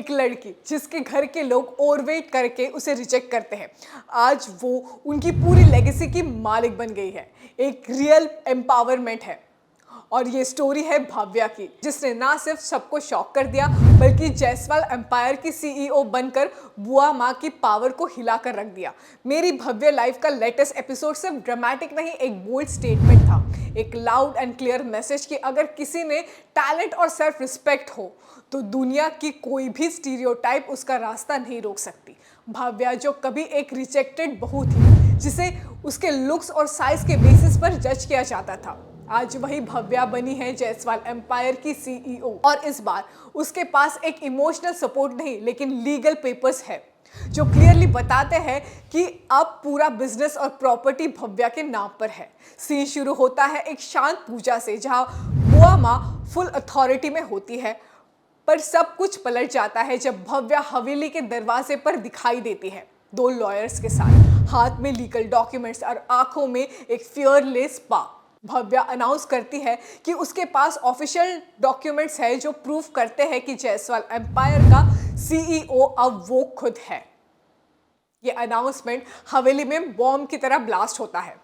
एक लड़की जिसके घर के लोग ओवरवेट करके उसे रिजेक्ट करते हैं, आज वो उनकी पूरी लेगेसी की मालिक बन गई है। एक रियल एम्पावरमेंट है। और ये स्टोरी है भव्या की, जिसने ना सिर्फ सबको शॉक कर दिया बल्कि जायसवाल एम्पायर की सीईओ बनकर बुआ माँ की पावर को हिलाकर रख दिया। मेरी भव्य लाइफ का लेटेस्ट एपिसोड सिर्फ ड्रामेटिक नहीं, एक बोल्ड स्टेटमेंट था, एक लाउड एंड क्लियर मैसेज कि अगर किसी ने टैलेंट और सेल्फ रिस्पेक्ट हो तो दुनिया की कोई भी स्टीरियोटाइप उसका रास्ता नहीं रोक सकती। भव्या जो कभी एक रिजेक्टेड बहू थी जिसे उसके लुक्स और साइज के बेसिस पर जज किया जाता था, आज वही भव्या बनी है जायसवाल एम्पायर की सीईओ। और इस बार उसके पास एक इमोशनल सपोर्ट नहीं लेकिन लीगल पेपर्स है जो क्लियरली बताते हैं कि अब पूरा बिजनेस और प्रॉपर्टी भव्या के नाम पर है। सीन शुरू होता है एक शांत पूजा से जहां बुआ माँ फुल अथॉरिटी में होती है, पर सब कुछ पलट जाता है जब भव्या हवेली के दरवाजे पर दिखाई देती है, दो लॉयर्स के साथ, हाथ में लीगल डॉक्यूमेंट्स और आंखों में एक फियरलेस पा। भव्या अनाउंस करती है कि उसके पास ऑफिशियल डॉक्यूमेंट्स है जो प्रूफ करते हैं कि जायसवाल एम्पायर का सीईओ अब वो खुद है। ये अनाउंसमेंट हवेली में बॉम्ब की तरह ब्लास्ट होता है।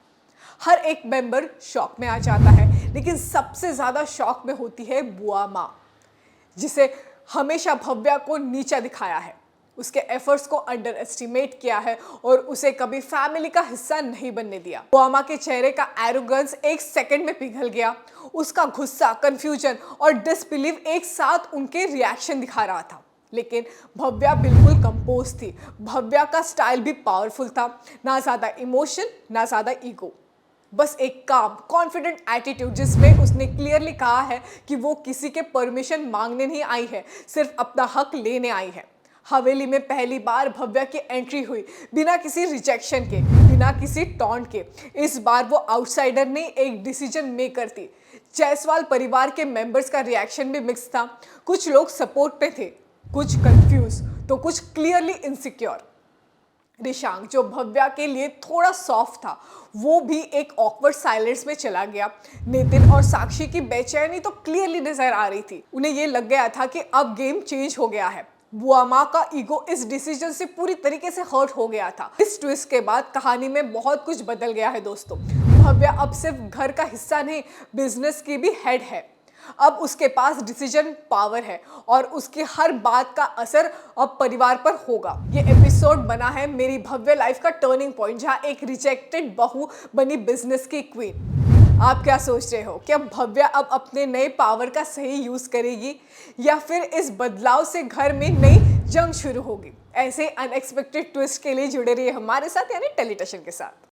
हर एक मेंबर शॉक में आ जाता है, लेकिन सबसे ज्यादा शॉक में होती है बुआ माँ, जिसे हमेशा भव्या को नीचा दिखाया है, उसके एफर्ट्स को अंडर एस्टिमेट किया है और उसे कभी फैमिली का हिस्सा नहीं बनने दिया। बुआ के चेहरे का एरोगेंस एक सेकंड में पिघल गया। उसका गुस्सा, कंफ्यूजन और डिसबिलीव एक साथ उनके रिएक्शन दिखा रहा था। लेकिन भव्या बिल्कुल कंपोज थी। भव्या का स्टाइल भी पावरफुल था, ना ज्यादा इमोशन ना ज्यादा ईगो, बस एक काम कॉन्फिडेंट एटीट्यूड जिसमें उसने क्लियरली कहा है कि वो किसी के परमिशन मांगने नहीं आई है, सिर्फ अपना हक लेने आई है। हवेली में पहली बार भव्या की एंट्री हुई, बिना किसी रिजेक्शन के, बिना किसी टॉन्ट के। इस बार वो आउटसाइडर नहीं, एक डिसीजन मेकर थी। जायसवाल परिवार के मेंबर्स का रिएक्शन भी मिक्स था। कुछ लोग सपोर्ट पे थे, कुछ कंफ्यूज, तो कुछ क्लियरली इनसिक्योर। रिशांक जो भव्या के लिए थोड़ा सॉफ्ट था, वो भी एक ऑकवर्ड साइलेंस में चला गया। नितिन और साक्षी की बेचैनी तो क्लियरली नजर आ रही थी। उन्हें ये लग गया था कि अब गेम चेंज हो गया है। बुआ माँ का ईगो इस डिसीजन से पूरी तरीके से हर्ट हो गया था। इस ट्विस्ट के बाद कहानी में बहुत कुछ बदल गया है दोस्तों। भव्या अब सिर्फ घर का हिस्सा नहीं, बिजनेस की भी हेड है। अब उसके पास डिसीजन पावर है और उसकी हर बात का असर अब परिवार पर होगा। ये एपिसोड बना है मेरी भव्य लाइफ का टर्निंग पॉइंट, जहां एक रिजेक्टेड बहू बनी बिजनेस की क्वीन। आप क्या सोच रहे हो? क्या भव्या अब अपने नए पावर का सही यूज करेगी या फिर इस बदलाव से घर में नई जंग शुरू होगी? ऐसे अनएक्सपेक्टेड ट्विस्ट के लिए जुड़े रहिए हमारे साथ, यानी टेलीटशन के साथ।